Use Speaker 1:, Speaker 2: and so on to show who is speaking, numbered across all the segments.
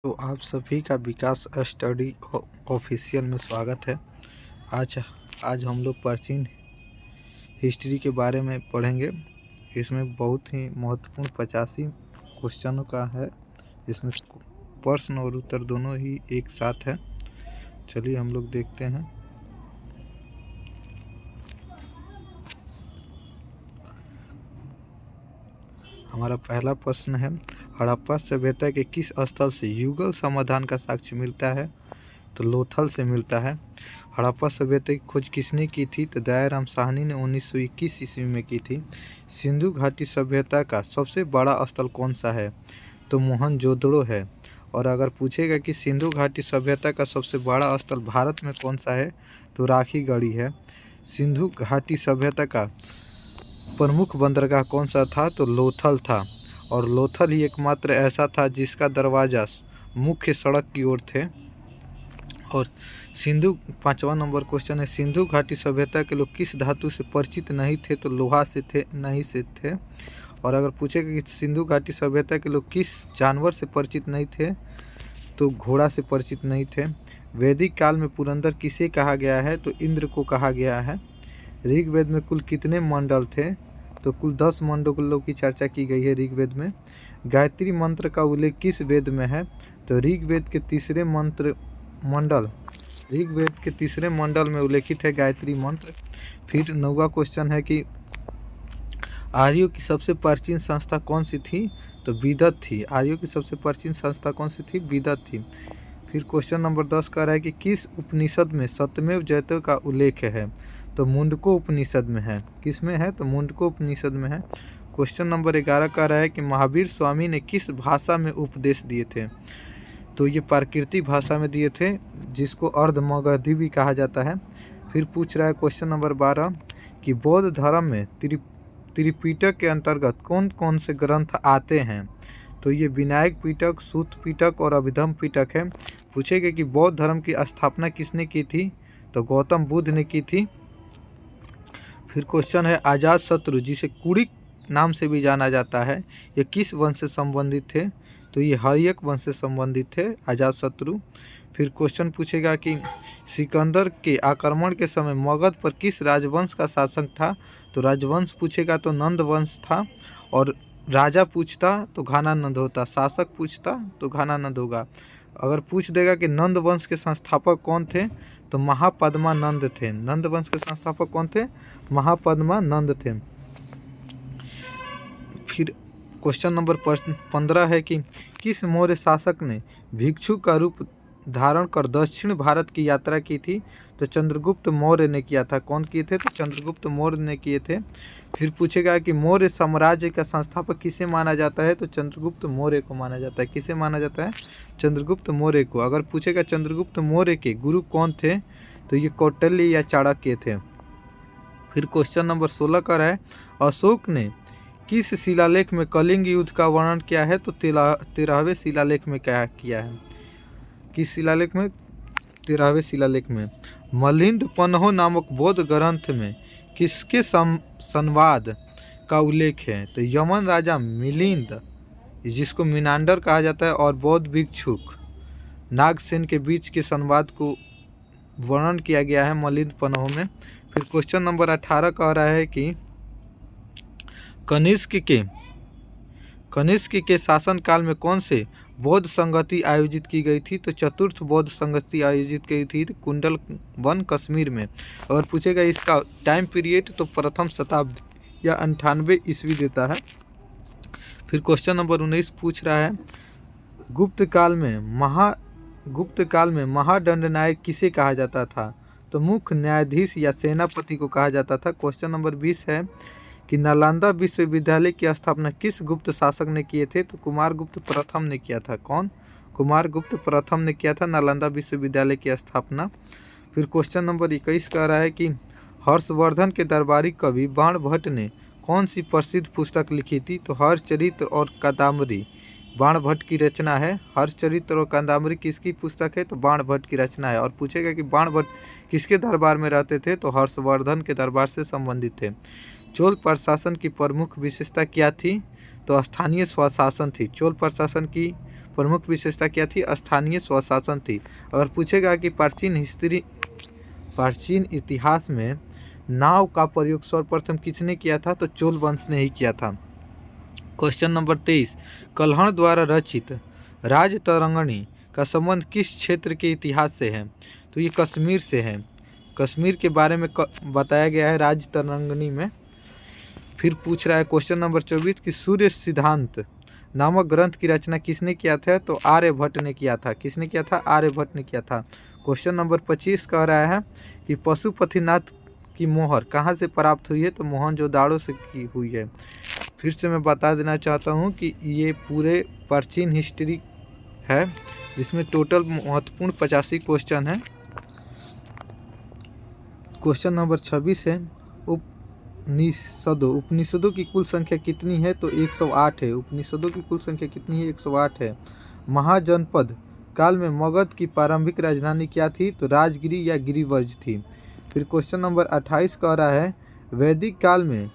Speaker 1: तो आप सभी का विकास स्टडी ऑफिशियल में स्वागत है। आज आज हम लोग प्राचीन हिस्ट्री के बारे में पढ़ेंगे। इसमें बहुत ही महत्वपूर्ण 85 क्वेश्चनों का है। इसमें प्रश्न और उत्तर दोनों ही एक साथ है। चलिए हम लोग देखते हैं। हमारा पहला प्रश्न है, हड़प्पा सभ्यता के किस स्थल से युगल समाधान का साक्ष्य मिलता है? तो लोथल से मिलता है। हड़प्पा सभ्यता की खोज किसने की थी? तो दयाराम साहनी ने 1921 ईस्वी में की थी। सिंधु घाटी सभ्यता का सबसे बड़ा स्थल कौन सा है? तो मोहनजोदड़ो है। और अगर पूछेगा कि सिंधु घाटी सभ्यता का सबसे बड़ा स्थल भारत में कौन सा है? तो राखीगढ़ी है। सिंधु घाटी सभ्यता का प्रमुख बंदरगाह कौन सा था? तो लोथल था। और लोथल ही एकमात्र ऐसा था जिसका दरवाजा मुख्य सड़क की ओर थे। और पांचवा नंबर क्वेश्चन है, सिंधु घाटी सभ्यता के लोग किस धातु से परिचित नहीं थे? तो लोहा से थे, नहीं से थे। और अगर पूछेगा कि सिंधु घाटी सभ्यता के लोग किस जानवर से परिचित नहीं थे? तो घोड़ा से परिचित नहीं थे। वैदिक काल में पुरंदर किसे कहा गया है? तो इंद्र को कहा गया है। ऋग्वेद में कुल कितने मंडल थे? तो कुल 10 मंडलों की चर्चा की गई है ऋग्वेद में। गायत्री मंत्र का उल्लेख किस वेद में है? तो ऋग्वेद के तीसरे मंडल में उल्लेखित है गायत्री मंत्र। फिर 9वां क्वेश्चन है कि आर्यों की सबसे प्राचीन संस्था कौन सी थी? तो विदत थी। आर्यों की सबसे प्राचीन संस्था कौन सी थी? विदत थी। फिर क्वेश्चन नंबर 10 कह रहा है कि किस उपनिषद में सत्यमेव जयते का उल्लेख है? तो मुंडको उपनिषद में है। किस में है? तो मुंडको उपनिषद में है। क्वेश्चन नंबर 11 कह रहा है कि महावीर स्वामी ने किस भाषा में उपदेश दिए थे? तो ये प्राकृतिक भाषा में दिए थे, जिसको अर्धमगधी भी कहा जाता है। फिर पूछ रहा है क्वेश्चन नंबर 12 कि बौद्ध धर्म में त्रिपिटक के अंतर्गत कौन कौन से ग्रंथ आते हैं? तो ये विनायक पिटक, सूत पिटक और अभिधम पिटक है। पूछेगा कि बौद्ध धर्म की स्थापना किसने की थी? तो गौतम बुद्ध ने की थी। फिर क्वेश्चन है, अजात शत्रु जिसे कुड़िक नाम से भी जाना जाता है, ये किस वंश से संबंधित थे? तो ये हर्यक वंश से संबंधित थे अजात शत्रु। फिर क्वेश्चन पूछेगा कि सिकंदर के आक्रमण के समय मगध पर किस राजवंश का शासक था? तो राजवंश पूछेगा तो नंद वंश था। और राजा पूछता तो घानानंद होता, शासक पूछता तो घानानंद होगा। अगर पूछ देगा कि नंद वंश के संस्थापक कौन थे? तो महापद्मानंद थे। नंद वंश के संस्थापक कौन थे? महापद्मानंद थे। फिर क्वेश्चन नंबर 15 है कि किस मौर्य शासक ने भिक्षु का रूप धारण कर दक्षिण भारत की यात्रा की थी? तो चंद्रगुप्त मौर्य ने किया था। कौन किए थे? तो चंद्रगुप्त मौर्य ने किए थे। फिर पूछेगा कि मौर्य साम्राज्य का संस्थापक किसे माना जाता है? तो चंद्रगुप्त मौर्य को माना जाता है। किसे माना जाता है? चंद्रगुप्त मौर्य को। अगर पूछेगा चंद्रगुप्त मौर्य के गुरु कौन थे? तो ये कौटिल्य या चाणक्य थे। फिर क्वेश्चन नंबर 16 का है, अशोक ने किस शिलालेख में कलिंग युद्ध का वर्णन किया है? तो 13वें शिलालेख में क्या किया है? किस शिलालेख में? 13वें शिलालेख में। मलिंद पन्हो नामक बौद्ध ग्रंथ में किसके संवाद का उल्लेख है? तो यमन राजा मिलिंद, जिसको मिनांडर कहा जाता है, और बौद्ध भिक्षुक नागसेन के बीच के संवाद को वर्णन किया गया है मलिंद पन्हो में। फिर क्वेश्चन नंबर 18 कह रहा है कि कनिष्क के शासनकाल में कौन से बौद्ध संगति आयोजित की गई थी? तो चतुर्थ बौद्ध संगति आयोजित की थी कुंडल वन कश्मीर में। अगर पूछेगा इसका टाइम पीरियड तो प्रथम शताब्दी या 98 ईस्वी देता है। फिर क्वेश्चन नंबर 19 पूछ रहा है, गुप्त काल में महादंडनायक किसे कहा जाता था? तो मुख्य न्यायाधीश या सेनापति को कहा जाता था। क्वेश्चन नंबर 20 है कि नालंदा विश्वविद्यालय की स्थापना किस गुप्त शासक ने किए थे? तो कुमारगुप्त प्रथम ने किया था। कौन? कुमारगुप्त प्रथम ने किया था नालंदा विश्वविद्यालय की स्थापना। फिर क्वेश्चन नंबर 21 कह रहा है कि हर्षवर्धन के दरबारी कवि बाणभट्ट ने कौन सी प्रसिद्ध पुस्तक लिखी थी? तो हर्षचरित्र और कादम्बरी बाणभट्ट की रचना है। हर्षचरित्र और कादम्बरी किसकी पुस्तक है? तो बाणभट्ट की रचना है। और पूछेगा कि बाणभट्ट किसके दरबार में रहते थे? तो हर्षवर्धन के दरबार से संबंधित थे। चोल प्रशासन की प्रमुख विशेषता क्या थी? तो स्थानीय स्वशासन थी। चोल प्रशासन की प्रमुख विशेषता क्या थी? स्थानीय स्वशासन थी। अगर पूछेगा कि प्राचीन इतिहास में नाव का प्रयोग सर्वप्रथम किसने किया था? तो चोल वंश ने ही किया था। क्वेश्चन नंबर 23, कल्हण द्वारा रचित राजतरंगिणी का संबंध किस क्षेत्र के इतिहास से है? तो ये कश्मीर से है। कश्मीर के बारे में बताया गया है राजतरंगिणी में। फिर पूछ रहा है क्वेश्चन नंबर 24 कि सूर्य सिद्धांत नामक ग्रंथ की रचना किसने किया था? तो आर्यभट्ट ने किया था। किसने किया था? आर्यभट्ट ने किया था। क्वेश्चन नंबर 25 कह रहा है कि पशुपतिनाथ की मोहर कहाँ से प्राप्त हुई है? तो मोहनजोदाड़ो से की हुई है। फिर से मैं बता देना चाहता हूँ कि ये पूरे प्राचीन हिस्ट्री है जिसमें टोटल महत्वपूर्ण 85 क्वेश्चन है। क्वेश्चन नंबर 26 है उपनिषदों की कुल संख्या कितनी है? तो 108 है। उपनिषदों की कुल संख्या कितनी है? 108 है। महाजनपद काल में मगध की प्रारंभिक राजधानी क्या थी? तो राजगिरी या गिरिवर्ज थी। फिर क्वेश्चन नंबर 28 कह रहा है वैदिक काल में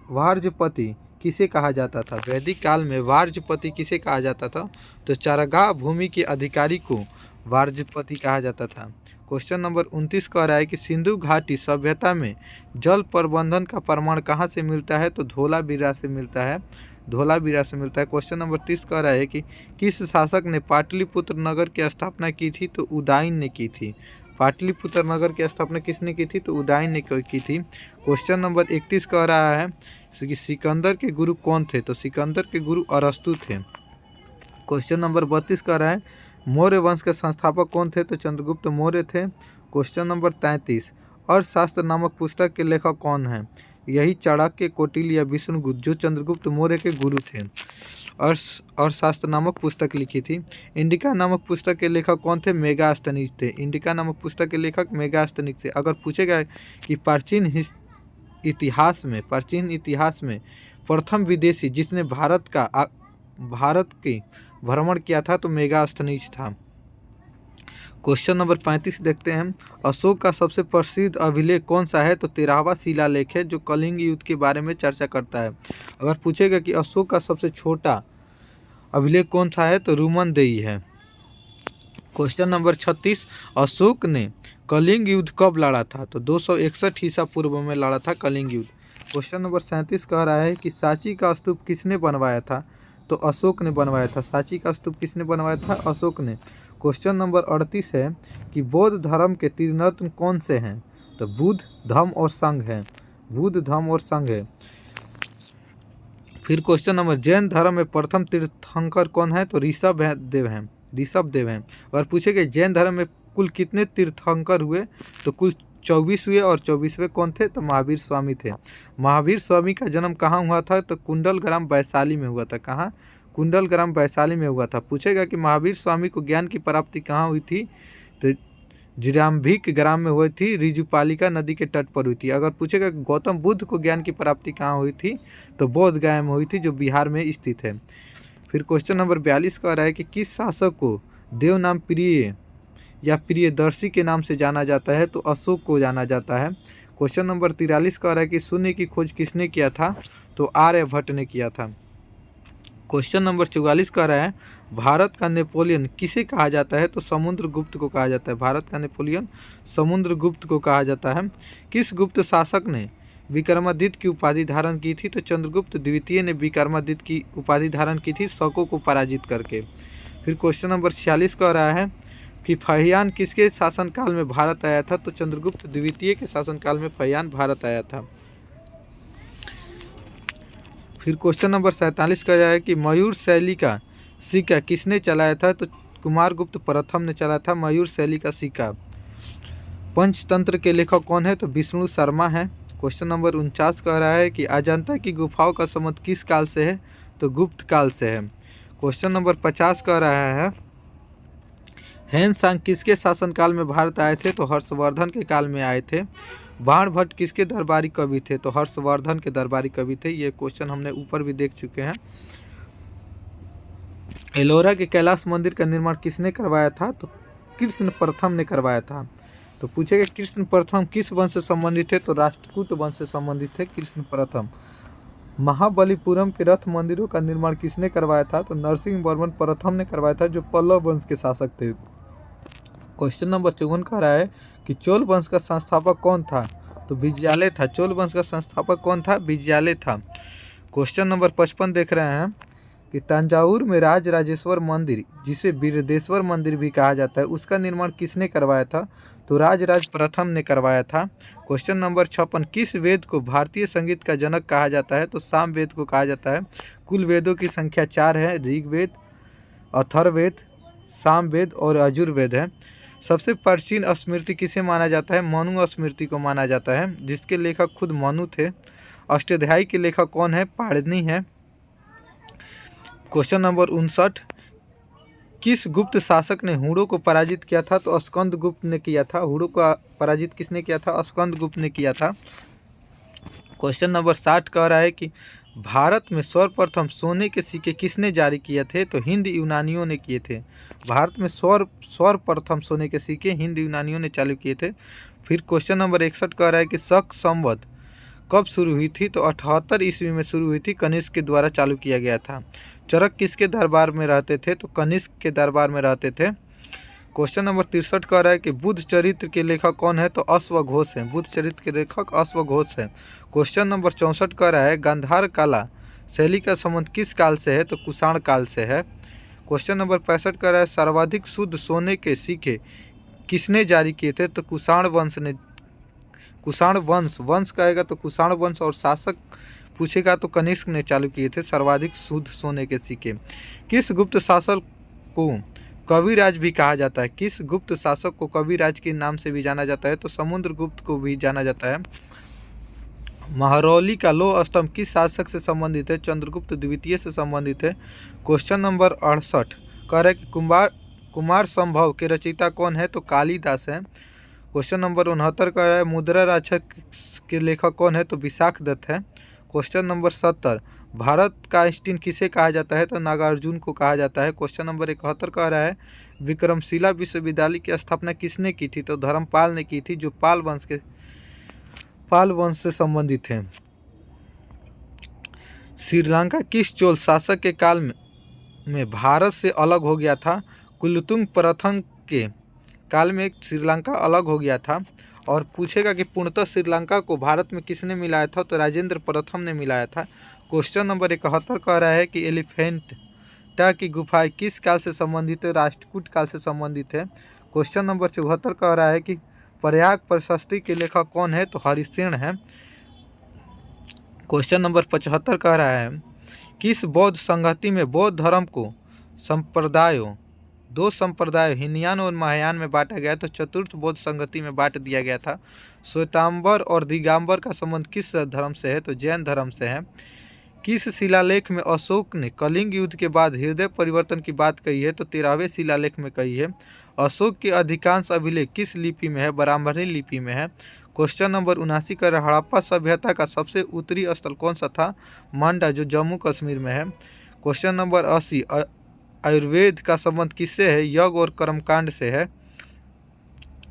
Speaker 1: वार्जपति किसे कहा जाता था? वैदिक काल में वार्जपति किसे कहा जाता था? तो चारागाह भूमि के अधिकारी को वार्जपति कहा जाता था। क्वेश्चन नंबर 29 कह रहा है कि सिंधु घाटी सभ्यता में जल प्रबंधन का प्रमाण कहाँ से मिलता है? तो धोलावीरा से मिलता है। धोलावीरा से मिलता है। क्वेश्चन नंबर 30 कह रहा है कि किस शासक ने पाटलिपुत्र नगर की स्थापना की थी? तो उदयन ने की थी। पाटलिपुत्र नगर की स्थापना किसने की थी? तो उदयन ने की थी। क्वेश्चन नंबर 31 कह रहा है कि सिकंदर के गुरु कौन थे? तो सिकंदर के गुरु अरस्तु थे। क्वेश्चन नंबर 32 कह रहा है मौर्य वंश के संस्थापक कौन थे? तो चंद्रगुप्त मौर्य थे। क्वेश्चन नंबर 33 अर्थशास्त्र नामक पुस्तक के लेखक कौन हैं? यही चाणक्य, कौटिल्य या विष्णुगुप्त जो चंद्रगुप्त मौर्य के गुरु थे। अर्थशास्त्र नामक पुस्तक लिखी थी। इंडिका नामक पुस्तक के लेखक कौन थे? मेगास्थनीज थे। इंडिका नामक पुस्तक के लेखक मेगास्थनीज थे। अगर पूछेगा कि प्राचीन इतिहास में प्रथम विदेशी जिसने भारत के भ्रमण किया था तो मेगास्थनीज था। क्वेश्चन नंबर 35 देखते हैं अशोक का सबसे प्रसिद्ध अभिलेख कौन सा है? तो 13वां शिलालेख है जो कलिंग युद्ध के बारे में चर्चा करता है। अगर पूछेगा कि अशोक का सबसे छोटा अभिलेख कौन सा है? तो रुमनदेही है। क्वेश्चन नंबर 36 अशोक ने कलिंग युद्ध कब लड़ा था? तो 261 ईसा पूर्व में लड़ा था कलिंग युद्ध। क्वेश्चन नंबर 37 कह रहा है कि सांची का स्तूप किसने बनवाया था? तो अशोक ने बनवाया था। सांची का स्तूप किसने बनवाया था? अशोक ने। क्वेश्चन नंबर 38 है कि बौद्ध धर्म के त्रिरत्न कौन से हैं? तो बुद्ध, धम्म और संघ है। बुद्ध, धम्म और संघ है। फिर क्वेश्चन नंबर जैन धर्म में प्रथम तीर्थंकर कौन है? तो ऋषभदेव हैं। अगर पूछेगा जैन धर्म में कुल कितने तीर्थंकर हुए? तो कुल 24 हुए और 24वें कौन थे? तो महावीर स्वामी थे। महावीर स्वामी का जन्म कहाँ हुआ था? तो कुंडलग्राम वैशाली में हुआ था। कहाँ? कुंडलग्राम वैशाली में हुआ था। पूछेगा कि महावीर स्वामी को ज्ञान की प्राप्ति कहाँ हुई थी? तो जिराम्भिक ग्राम में हुई थी, रिजुपालिका नदी के तट पर हुई थी। अगर पूछेगा कि गौतम बुद्ध को ज्ञान की प्राप्ति कहाँ हुई थी? तो बोध गया में हुई थी जो बिहार में स्थित है। फिर क्वेश्चन नंबर 42 कह रहा है कि किस शासक को देव नाम प्रिय या प्रियदर्शी के नाम से जाना जाता है? तो अशोक को जाना जाता है। क्वेश्चन नंबर 43 कह रहा है कि शून्य की खोज किसने किया था? तो आर्यभट्ट ने किया था। क्वेश्चन नंबर 44 कह रहा है भारत का नेपोलियन किसे कहा जाता है? तो समुद्रगुप्त को कहा जाता है। भारत का नेपोलियन समुद्रगुप्त को कहा जाता है। किस गुप्त शासक ने विक्रमादित्य की उपाधि धारण की थी? तो चंद्रगुप्त द्वितीय ने विक्रमादित्य की उपाधि धारण की थी शकों को पराजित करके। फिर क्वेश्चन नंबर 46 कह रहा है कि फहियान किसके शासनकाल में भारत आया था? तो चंद्रगुप्त द्वितीय के शासनकाल में फहियान भारत आया था। फिर क्वेश्चन नंबर 47 कह रहा है कि मयूर शैली का सिक्का किसने चलाया था? तो कुमारगुप्त प्रथम ने चलाया था मयूर शैली का सिक्का। पंचतंत्र के लेखक कौन है? तो विष्णु शर्मा है। क्वेश्चन नंबर 49 कह रहा है कि अजंता की गुफाओं का संबंध किस काल से है? तो गुप्त काल से है। क्वेश्चन नंबर 50 कह रहा है हेनसांग किसके शासनकाल में भारत आए थे? तो हर्षवर्धन के काल में आए थे। बाणभट्ट किसके दरबारी कवि थे? तो हर्षवर्धन के दरबारी कवि थे। ये क्वेश्चन हमने ऊपर भी देख चुके हैं। एलोरा के कैलाश मंदिर का निर्माण किसने करवाया था? तो कृष्ण प्रथम ने करवाया था। तो पूछेगा कृष्ण प्रथम किस वंश से संबंधित थे? तो राष्ट्रकूट वंश से संबंधित थे कृष्ण प्रथम। महाबलीपुरम के रथ मंदिरों का निर्माण किसने करवाया था? तो नरसिंहवर्मन प्रथम ने करवाया था, जो पल्लव वंश के शासक थे। क्वेश्चन नंबर 54 कह रहा है कि चोल वंश का संस्थापक कौन था? तो विजयालय था। चोल वंश का संस्थापक कौन था? विजयालय था। क्वेश्चन नंबर 55 देख रहे हैं कि तंजावुर में राज राजेश्वर मंदिर, जिसे बिरदेश्वर मंदिर भी कहा जाता है, उसका निर्माण किसने करवाया था? तो राजराज प्रथम ने करवाया था। क्वेश्चन नंबर 56 किस वेद को भारतीय संगीत का जनक कहा जाता है? तो सामवेद को कहा जाता है। कुल वेदों की संख्या 4 है, ऋग्वेद, अथर्ववेद, सामवेद और यजुर्वेद है। सबसे प्राचीन स्मृति किसे माना जाता है? मनु स्मृति को माना जाता है, जिसके लेखक खुद मनु थे। अष्टाध्यायी के लेखक कौन है? पाणिनि है। क्वेश्चन नंबर 59 किस गुप्त शासक ने हुड़ों को पराजित किया था? तो स्कंदगुप्त ने किया था। हुड़ों को पराजित किसने किया था? स्कंदगुप्त ने किया था। क्वेश्चन नंबर 60 कह रहा है कि भारत में सर्वप्रथम सोने के सिक्के किसने जारी किए थे? तो हिंद यूनानियों ने किए थे। भारत में सर्वप्रथम सोने के सिक्के हिंद यूनानियों ने चालू किए थे। फिर क्वेश्चन नंबर 61 कह रहा है कि शक संवत कब शुरू हुई थी? तो 78 ईस्वी में शुरू हुई थी, कनिष्क के द्वारा चालू किया गया था। चरक किसके दरबार में रहते थे? तो कनिष्क के दरबार में रहते थे। क्वेश्चन नंबर 63 कह रहा है कि बुद्ध चरित्र के लेखक कौन है? तो अश्वघोष है। बुद्ध चरित्र के लेखक अश्वघोष है। क्वेश्चन नंबर 64 कह रहा है गांधार कला शैली का संबंध किस काल से है? तो कुषाण काल से है। क्वेश्चन नंबर 65 कह रहा है सर्वाधिक शुद्ध सोने के सिक्के किसने जारी किए थे? तो कुषाण वंश ने। कुषाण वंश कहेगा तो कुषाण वंश, और शासक पूछेगा तो कनिष्क ने चालू किए थे सर्वाधिक शुद्ध सोने के सिक्के। किस गुप्त शासक को कविराज भी कहा जाता है? किस गुप्त शासक को कविराज के नाम से भी जाना जाता है? तो समुद्रगुप्त को भी जाना जाता है। महरौली का लौह स्तंभ किस शासक से संबंधित है? चंद्रगुप्त द्वितीय से संबंधित है। क्वेश्चन नंबर 68 कह रहा है कि कुमार संभव के रचयिता कौन है? तो कालिदास है। क्वेश्चन नंबर 69 कह रहा है मुद्रा राक्षस के लेखक कौन है? तो विशाखदत्त है। क्वेश्चन नंबर 70 भारत का आइंस्टीन किसे कहा जाता है? तो नागार्जुन को कहा जाता है। क्वेश्चन नंबर 71 कह रहा है विक्रमशिला विश्वविद्यालय की स्थापना किसने की थी? तो धर्मपाल ने की थी, जो पाल वंश से संबंधित है। श्रीलंका किस चोल शासक के काल में भारत से अलग हो गया था? कुलोत्तुंग प्रथम के काल में श्रीलंका अलग हो गया था। और पूछेगा कि पूर्णतः श्रीलंका को भारत में किसने मिलाया था? तो राजेंद्र प्रथम ने मिलाया था। क्वेश्चन नंबर 71 कह रहा है कि एलिफेंटा की गुफाएं किस काल से संबंधित है? राष्ट्रकूट काल से संबंधित है। क्वेश्चन नंबर 74 कह रहा है कि प्रयाग प्रशस्ति के लेखक कौन है? तो हरिसेन है। क्वेश्चन नंबर 75 कह रहा है किस बौद्ध संगति में बौद्ध धर्म को दो संप्रदाय हीनयान और महायान में बांटा गया? तो चतुर्थ बौद्ध संगति में बांट दिया गया था। श्वेतांबर और दिगंबर का संबंध किस धर्म से है? तो जैन धर्म से है। किस शिलालेख में अशोक ने कलिंग युद्ध के बाद हृदय परिवर्तन की बात कही है? तो 13वें शिलालेख में कही है। अशोक के अधिकांश अभिलेख किस लिपि में है? ब्राह्मणी लिपि में है। क्वेश्चन नंबर 79 का हड़प्पा सभ्यता का सबसे उत्तरी स्थल कौन सा था? मांडा, जो जम्मू कश्मीर में है। क्वेश्चन नंबर 80 आयुर्वेद का संबंध किससे है? यज्ञ और कर्मकांड से है।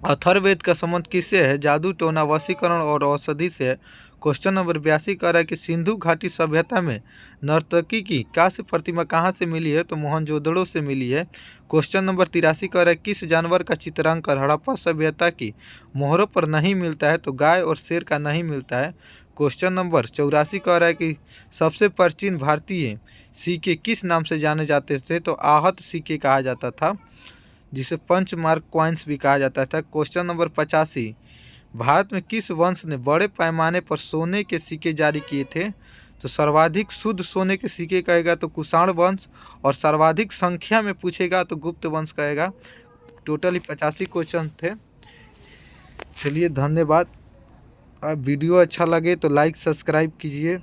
Speaker 1: अथर्ववेद का संबंध किससे है? जादू टोना, वशीकरण और औषधि से है। क्वेश्चन नंबर 82 कह रहा है कि सिंधु घाटी सभ्यता में नर्तकी की कांस्य प्रतिमा कहाँ से मिली है? तो मोहनजोदड़ो से मिली है। क्वेश्चन नंबर 83 कह रहा है किस जानवर का चित्रांकन हड़प्पा सभ्यता की मोहरों पर नहीं मिलता है? तो गाय और शेर का नहीं मिलता है। क्वेश्चन नंबर 84 कह रहा है कि सबसे प्राचीन भारतीय सिक्के किस नाम से जाने जाते थे? तो आहत सिक्के कहा जाता था, जिसे पंचमार्क कॉइन्स भी कहा जाता था। क्वेश्चन नंबर 85 भारत में किस वंश ने बड़े पैमाने पर सोने के सिक्के जारी किए थे? तो सर्वाधिक शुद्ध सोने के सिक्के कहेगा तो कुषाण वंश, और सर्वाधिक संख्या में पूछेगा तो गुप्त वंश कहेगा। टोटली 85 क्वेश्चन थे। चलिए, धन्यवाद। वीडियो अच्छा लगे तो लाइक सब्सक्राइब कीजिए।